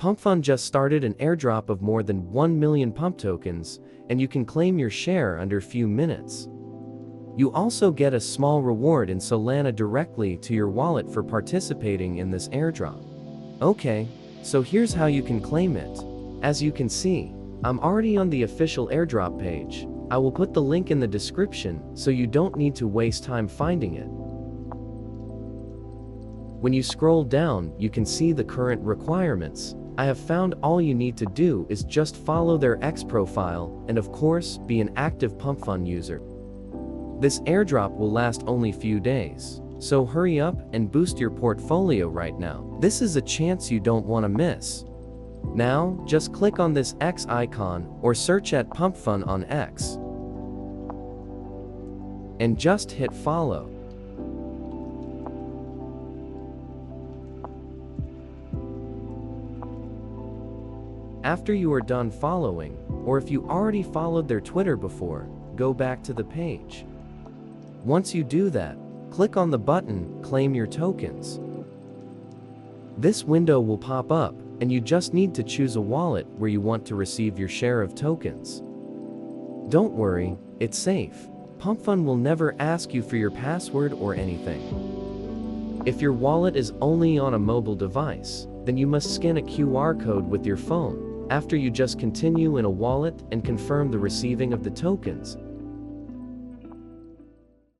PUMPfun just started an airdrop of more than 1 million pump tokens, and you can claim your share under a few minutes. You also get a small reward in Solana directly to your wallet for participating in this airdrop. Okay, so here's how you can claim it. As you can see, I'm already on the official airdrop page. I will put the link in the description so you don't need to waste time finding it. When you scroll down, you can see the current requirements. I have found all you need to do is just follow their X profile and of course be an active PUMPfun user. This airdrop will last only few days, so hurry up and boost your portfolio right now. This is a chance you don't want to miss. Now, just click on this X icon or search at PUMPfun on X. And just hit follow. After you are done following, or if you already followed their Twitter before, go back to the page. Once you do that, click on the button, Claim Your Tokens. This window will pop up, and you just need to choose a wallet where you want to receive your share of tokens. Don't worry, it's safe. PUMPfun will never ask you for your password or anything. If your wallet is only on a mobile device, then you must scan a QR code with your phone. After you just continue in a wallet and confirm the receiving of the tokens,